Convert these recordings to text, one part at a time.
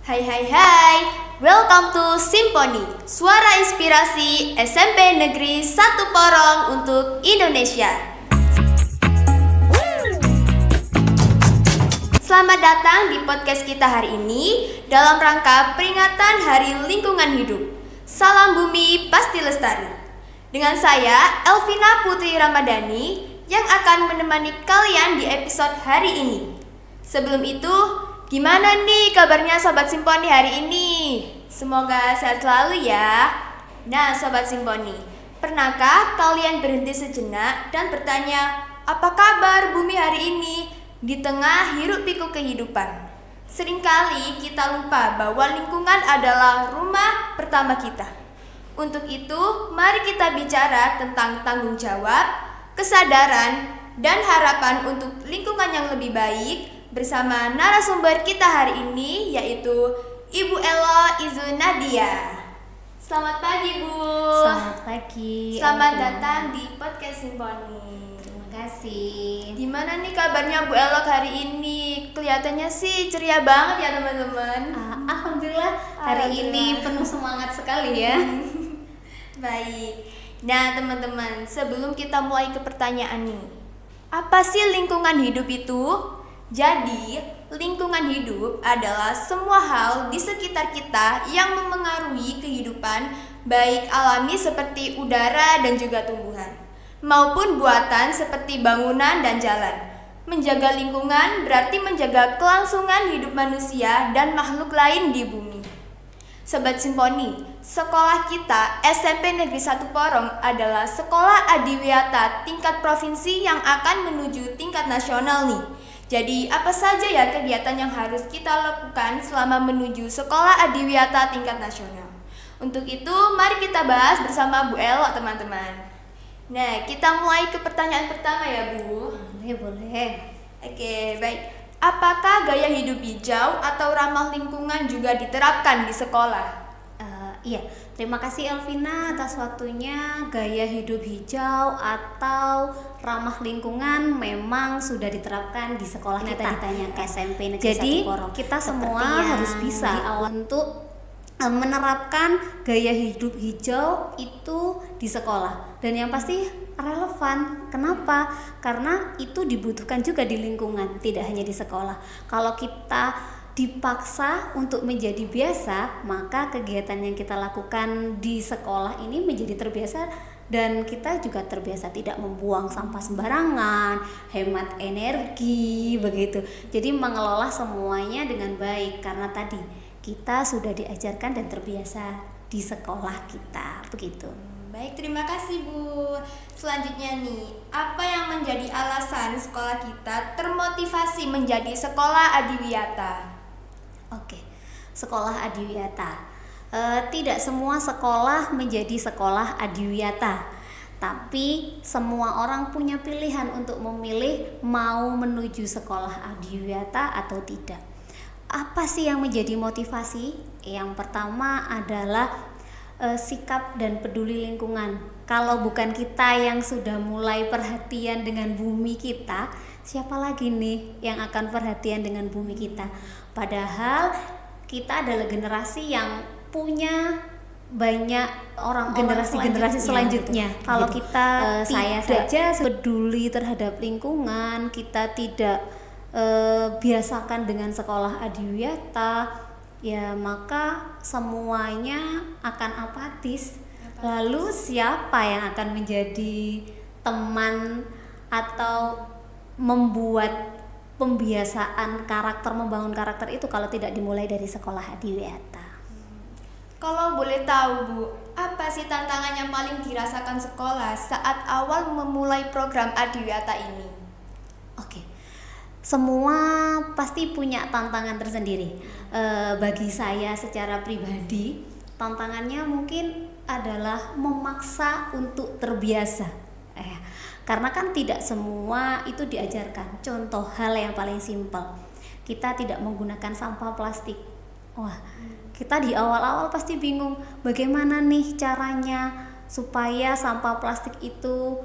Hai hai hai, welcome to Simponi, suara inspirasi SMP Negeri 1 Porong untuk Indonesia. Selamat datang di podcast kita hari ini dalam rangka peringatan Hari Lingkungan Hidup. Salam bumi pasti lestari. Dengan saya, Elvina Putri Ramadhani, yang akan menemani kalian di episode hari ini. Sebelum itu, gimana nih kabarnya Sobat Simponi hari ini? Semoga sehat selalu ya. Nah Sobat Simponi, pernahkah kalian berhenti sejenak dan bertanya, apa kabar bumi hari ini di tengah hiruk pikuk kehidupan? Seringkali kita lupa bahwa lingkungan adalah rumah pertama kita. Untuk itu, mari kita bicara tentang tanggung jawab, kesadaran, dan harapan untuk lingkungan yang lebih baik bersama narasumber kita hari ini, yaitu Ibu Elo Izu Nadia. Selamat pagi Bu. Selamat pagi. Selamat datang di podcast Simponi. Terima kasih. Gimana nih kabarnya Bu Elo hari ini? Kelihatannya sih ceria banget ya teman-teman. Alhamdulillah hari ini penuh semangat sekali ya. Baik. Nah teman-teman, sebelum kita mulai ke pertanyaan nih, apa sih lingkungan hidup itu? Jadi, lingkungan hidup adalah semua hal di sekitar kita yang memengaruhi kehidupan, baik alami seperti udara dan juga tumbuhan, maupun buatan seperti bangunan dan jalan. Menjaga lingkungan berarti menjaga kelangsungan hidup manusia dan makhluk lain di bumi. Sobat Simponi, sekolah kita SMP Negeri 1 Porong adalah sekolah adiwiyata tingkat provinsi yang akan menuju tingkat nasional nih. Jadi apa saja ya kegiatan yang harus kita lakukan selama menuju sekolah adiwiyata tingkat nasional? Untuk itu mari kita bahas bersama Bu Elo teman-teman. Nah kita mulai ke pertanyaan pertama ya Bu. Boleh. Oke baik. Apakah gaya hidup hijau atau ramah lingkungan juga diterapkan di sekolah? Iya, terima kasih Elvina atas waktunya. Gaya hidup hijau atau ramah lingkungan memang sudah diterapkan di sekolah kita SMP Negeri 1 Porong. Kita semua harus bisa untuk menerapkan gaya hidup hijau itu di sekolah, dan yang pasti relevan. Kenapa? Karena itu dibutuhkan juga di lingkungan, tidak hanya di sekolah. Kalau kita dipaksa untuk menjadi biasa, maka kegiatan yang kita lakukan di sekolah ini menjadi terbiasa, dan kita juga terbiasa tidak membuang sampah sembarangan, hemat energi, begitu. Jadi mengelola semuanya dengan baik karena tadi kita sudah diajarkan dan terbiasa di sekolah kita, begitu. Baik, terima kasih Bu. Selanjutnya nih, apa yang menjadi alasan sekolah kita termotivasi menjadi sekolah adiwiyata? Oke, sekolah adiwiyata. Tidak semua sekolah menjadi sekolah adiwiyata, tapi semua orang punya pilihan untuk memilih mau menuju sekolah adiwiyata atau tidak. Apa sih yang menjadi motivasi? Yang pertama adalah sikap dan peduli lingkungan. Kalau bukan kita yang sudah mulai perhatian dengan bumi kita, siapa lagi nih yang akan perhatian dengan bumi kita? Padahal kita adalah generasi yang punya banyak orang generasi selanjutnya. Kalau kita saya saja peduli terhadap lingkungan, kita tidak biasakan dengan sekolah adiwiyata, ya maka semuanya akan apatis. Lalu siapa yang akan menjadi teman atau membuat pembiasaan karakter, membangun karakter itu kalau tidak dimulai dari sekolah adiwiyata? Kalau boleh tahu Bu, apa sih tantangan yang paling dirasakan sekolah saat awal memulai program adiwiyata ini? Oke. Semua pasti punya tantangan tersendiri. Bagi saya secara pribadi, tantangannya mungkin adalah memaksa untuk terbiasa. Karena kan tidak semua itu diajarkan. Contoh hal yang paling simpel, kita tidak menggunakan sampah plastik. Wah, kita di awal-awal pasti bingung bagaimana nih caranya supaya sampah plastik itu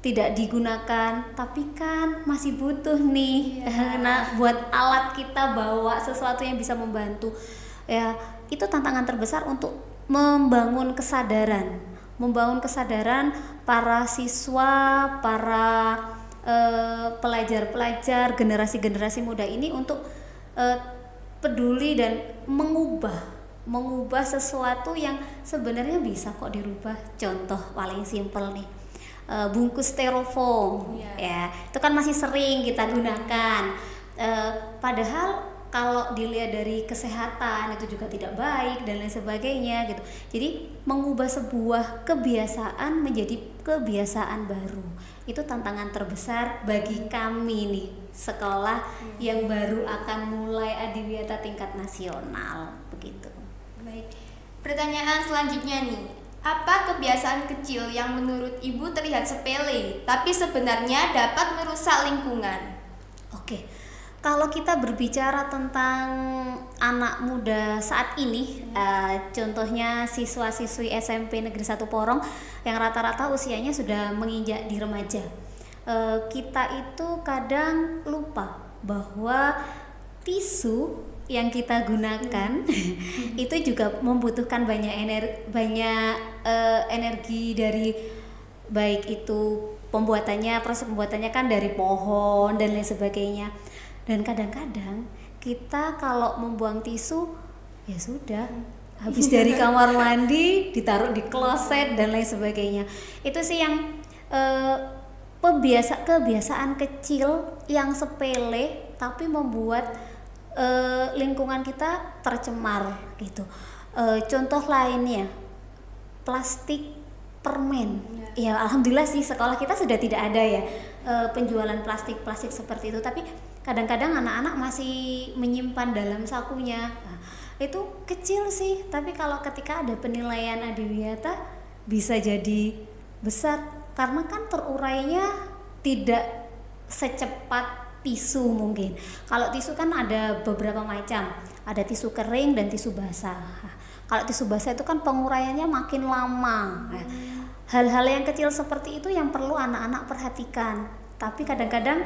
tidak digunakan, tapi kan masih butuh nih. Nah, buat alat kita bawa sesuatu yang bisa membantu. Ya, itu tantangan terbesar untuk membangun kesadaran para siswa, para pelajar-pelajar, generasi-generasi muda ini untuk peduli dan mengubah sesuatu yang sebenarnya bisa kok dirubah. Contoh paling simpel nih, bungkus styrofoam, ya itu kan masih sering kita gunakan, padahal kalau dilihat dari kesehatan itu juga tidak baik dan lain sebagainya gitu. Jadi mengubah sebuah kebiasaan menjadi kebiasaan baru itu tantangan terbesar bagi kami nih, sekolah yang baru akan mulai adiwiyata tingkat nasional begitu. Baik. Pertanyaan selanjutnya nih, apa kebiasaan kecil yang menurut Ibu terlihat sepele tapi sebenarnya dapat merusak lingkungan? Oke. Kalau kita berbicara tentang anak muda saat ini, contohnya siswa-siswi SMP Negeri 1 Porong yang rata-rata usianya sudah menginjak di remaja, kita itu kadang lupa bahwa tisu yang kita gunakan itu juga membutuhkan banyak energi dari, baik itu proses pembuatannya kan dari pohon dan lain sebagainya. Dan kadang-kadang kita kalau membuang tisu ya sudah, habis dari kamar mandi ditaruh di kloset dan lain sebagainya. Itu sih yang kebiasaan kecil yang sepele tapi membuat lingkungan kita tercemar gitu. Contoh lainnya plastik permen. Ya alhamdulillah sih sekolah kita sudah tidak ada ya penjualan plastik seperti itu, tapi kadang-kadang anak-anak masih menyimpan dalam sakunya. Nah, itu kecil sih, tapi kalau ketika ada penilaian adiwiyata bisa jadi besar karena kan terurainya tidak secepat tisu mungkin. Kalau tisu kan ada beberapa macam, ada tisu kering dan tisu basah. Kalau tisu basah itu kan penguraiannya makin lama. Hal-hal yang kecil seperti itu yang perlu anak-anak perhatikan, tapi kadang-kadang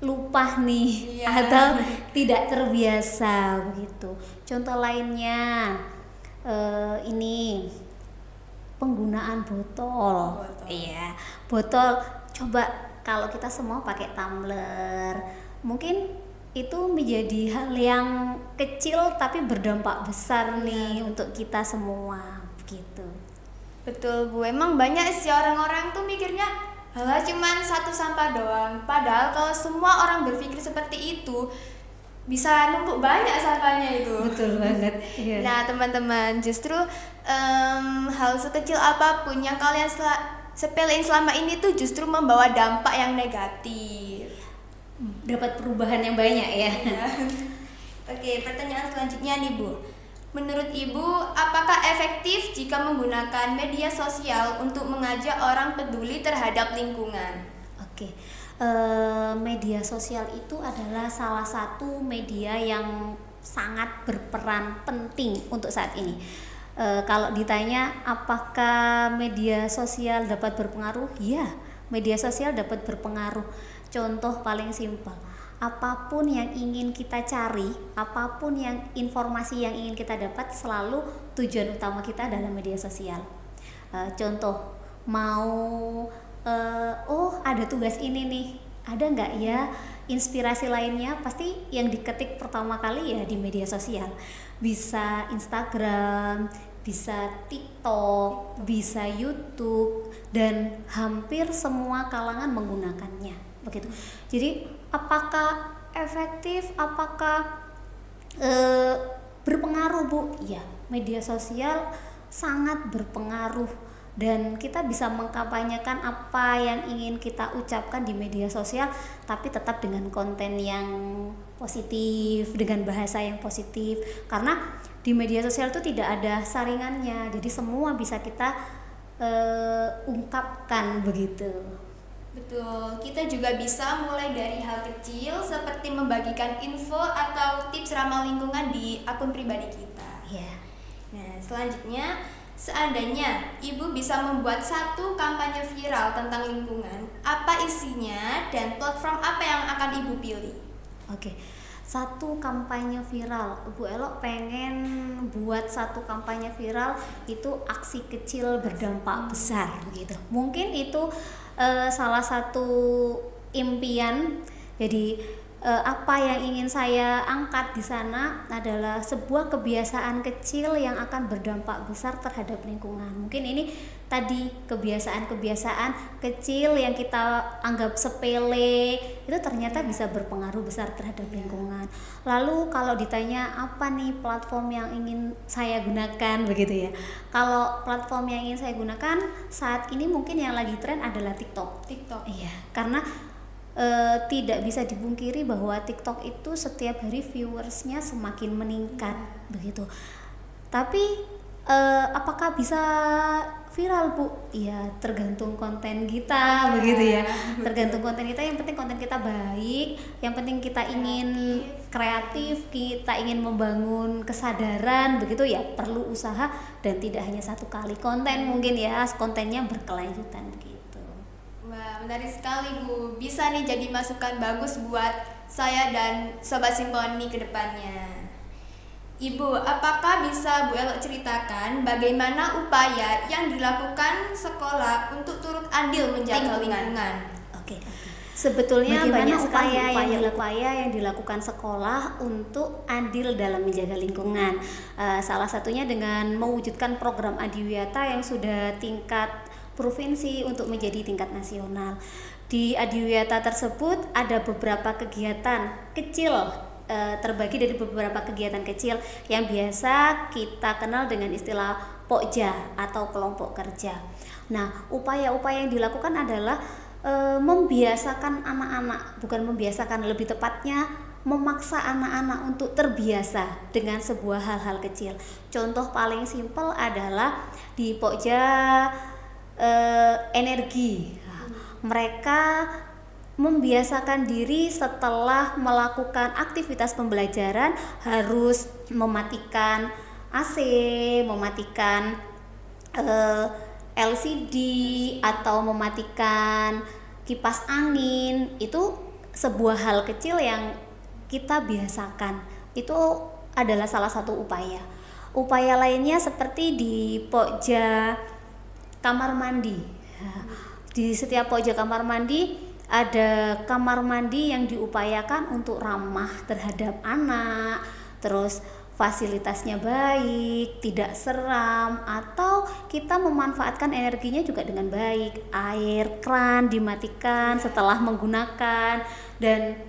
lupa nih atau tidak terbiasa begitu. Contoh lainnya ini penggunaan botol. Iya, botol. Coba kalau kita semua pakai tumbler, mungkin itu menjadi hal yang kecil tapi berdampak besar nih untuk kita semua gitu. Betul Bu, emang banyak sih orang-orang tuh mikirnya halah cuman satu sampah doang, padahal kalau semua orang berpikir seperti itu bisa numpuk banyak sampahnya itu. Betul banget. Nah teman-teman, justru hal sekecil apapun yang kalian sepelein selama ini tuh justru membawa dampak yang negatif, dapat perubahan yang banyak ya. Oke, pertanyaan selanjutnya nih Bu, menurut Ibu, apakah efektif jika menggunakan media sosial untuk mengajak orang peduli terhadap lingkungan? Oke, media sosial itu adalah salah satu media yang sangat berperan penting untuk saat ini. Kalau ditanya apakah media sosial dapat berpengaruh? Ya, media sosial dapat berpengaruh. Contoh paling simpel, apapun yang ingin kita cari, apapun yang informasi yang ingin kita dapat, selalu tujuan utama kita dalam media sosial. Contoh, mau ada tugas ini nih, ada nggak ya inspirasi lainnya? Pasti yang diketik pertama kali ya di media sosial. Bisa Instagram, bisa TikTok, bisa YouTube, dan hampir semua kalangan menggunakannya begitu. Jadi apakah efektif, apakah berpengaruh Bu? Ya, media sosial sangat berpengaruh dan kita bisa mengkampanyekan apa yang ingin kita ucapkan di media sosial, tapi tetap dengan konten yang positif, dengan bahasa yang positif, karena di media sosial itu tidak ada saringannya, jadi semua bisa kita ungkapkan begitu. Betul, kita juga bisa mulai dari hal kecil seperti membagikan info atau tips ramah lingkungan di akun pribadi kita. Yeah. Nah, selanjutnya, seandainya Ibu bisa membuat satu kampanye viral tentang lingkungan, apa isinya dan platform apa yang akan Ibu pilih? Oke. satu kampanye viral. Bu Elo pengen buat satu kampanye viral itu aksi kecil berdampak besar gitu. Mungkin itu salah satu impian. Jadi apa yang ingin saya angkat di sana adalah sebuah kebiasaan kecil yang akan berdampak besar terhadap lingkungan. Mungkin ini tadi kebiasaan-kebiasaan kecil yang kita anggap sepele itu ternyata bisa berpengaruh besar terhadap lingkungan. Lalu kalau ditanya apa nih platform yang ingin saya gunakan begitu ya. Kalau platform yang ingin saya gunakan saat ini mungkin yang lagi tren adalah TikTok. Iya, karena tidak bisa dipungkiri bahwa TikTok itu setiap hari viewersnya semakin meningkat begitu. Tapi apakah bisa viral, Bu? Ya tergantung konten kita begitu ya. Tergantung konten kita, yang penting konten kita baik, yang penting kita ingin kreatif, kita ingin membangun kesadaran begitu ya, perlu usaha dan tidak hanya satu kali konten mungkin ya, kontennya berkelanjutan begitu. Wah, menarik sekali Bu. Bisa nih jadi masukan bagus buat saya dan Sobat Simponi ke depannya. Ibu, apakah bisa Bu Elo ceritakan bagaimana upaya yang dilakukan sekolah untuk turut andil menjaga lingkungan? Oke. Sebetulnya banyak upaya yang dilakukan sekolah untuk andil dalam menjaga lingkungan. Salah satunya dengan mewujudkan program Adiwiyata yang sudah tingkat provinsi untuk menjadi tingkat nasional. Di Adiwiyata tersebut ada beberapa kegiatan kecil, terbagi dari beberapa kegiatan kecil yang biasa kita kenal dengan istilah pokja atau kelompok kerja. Nah, upaya-upaya yang dilakukan adalah membiasakan anak-anak, bukan membiasakan, lebih tepatnya memaksa anak-anak untuk terbiasa dengan sebuah hal-hal kecil. Contoh paling simpel adalah di pokja energi. Mereka membiasakan diri setelah melakukan aktivitas pembelajaran harus mematikan AC, mematikan LCD atau mematikan kipas angin. Itu sebuah hal kecil yang kita biasakan. Itu adalah salah satu upaya. Upaya lainnya seperti di pokja kamar mandi. Di setiap pojok kamar mandi ada kamar mandi yang diupayakan untuk ramah terhadap anak, terus fasilitasnya baik, tidak seram, atau kita memanfaatkan energinya juga dengan baik. Air keran dimatikan setelah menggunakan, dan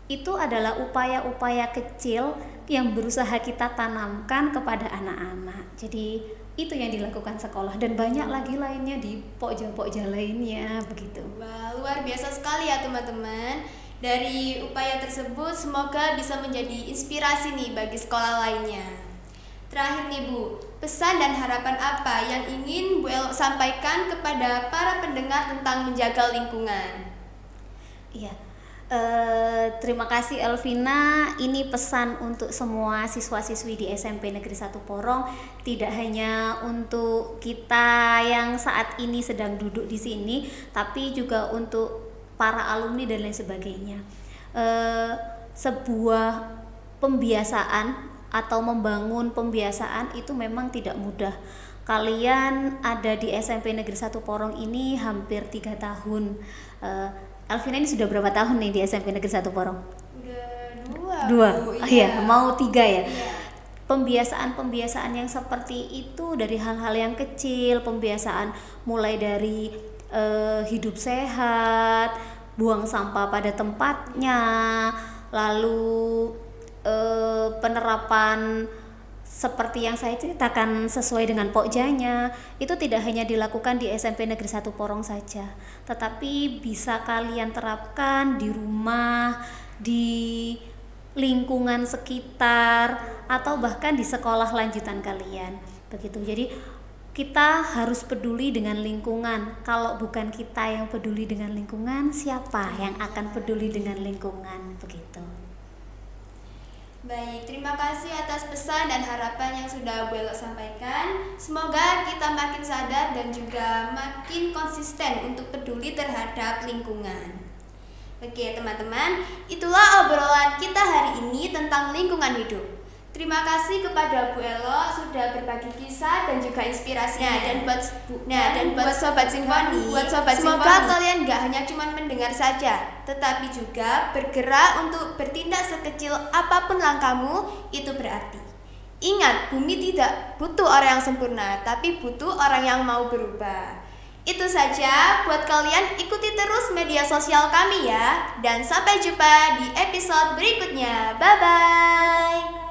itu adalah upaya-upaya kecil yang berusaha kita tanamkan kepada anak-anak. Jadi itu yang dilakukan sekolah, dan banyak lagi lainnya di pokja-pokja lainnya begitu. Wah, luar biasa sekali ya teman-teman. Dari upaya tersebut semoga bisa menjadi inspirasi nih bagi sekolah lainnya. Terakhir nih Bu, pesan dan harapan apa yang ingin Bu Elo sampaikan kepada para pendengar tentang menjaga lingkungan? Iya. Terima kasih Elvina. Ini pesan untuk semua siswa-siswi di SMP Negeri 1 Porong, tidak hanya untuk kita yang saat ini sedang duduk di sini, tapi juga untuk para alumni dan lain sebagainya. Sebuah pembiasaan atau membangun pembiasaan itu memang tidak mudah. Kalian ada di SMP Negeri 1 Porong ini hampir 3 tahun. Elvina ini sudah berapa tahun nih di SMP Negeri 1 Porong? Udah 2. Oh iya, mau 3 ya? Iya. Pembiasaan yang seperti itu dari hal-hal yang kecil, pembiasaan mulai dari hidup sehat, buang sampah pada tempatnya, lalu penerapan seperti yang saya ceritakan sesuai dengan pokjanya, itu tidak hanya dilakukan di SMP Negeri 1 Porong saja, tetapi bisa kalian terapkan di rumah, di lingkungan sekitar, atau bahkan di sekolah lanjutan kalian. Begitu. Jadi kita harus peduli dengan lingkungan. Kalau bukan kita yang peduli dengan lingkungan, siapa yang akan peduli dengan lingkungan? Begitu. Baik, terima kasih atas pesan dan harapan yang sudah Bu Elo sampaikan. Semoga kita makin sadar dan juga makin konsisten untuk peduli terhadap lingkungan. Oke teman-teman, itulah obrolan kita hari ini tentang lingkungan hidup. Terima kasih kepada Bu Elo sudah berbagi kisah dan juga inspirasinya. Dan buat Sobat Simfoni, semoga kalian gak hanya cuma mendengar saja, tetapi juga bergerak untuk bertindak sekecil apapun langkahmu itu berarti. Ingat, bumi tidak butuh orang yang sempurna, tapi butuh orang yang mau berubah. Itu saja buat kalian, ikuti terus media sosial kami ya. Dan sampai jumpa di episode berikutnya. Bye-bye.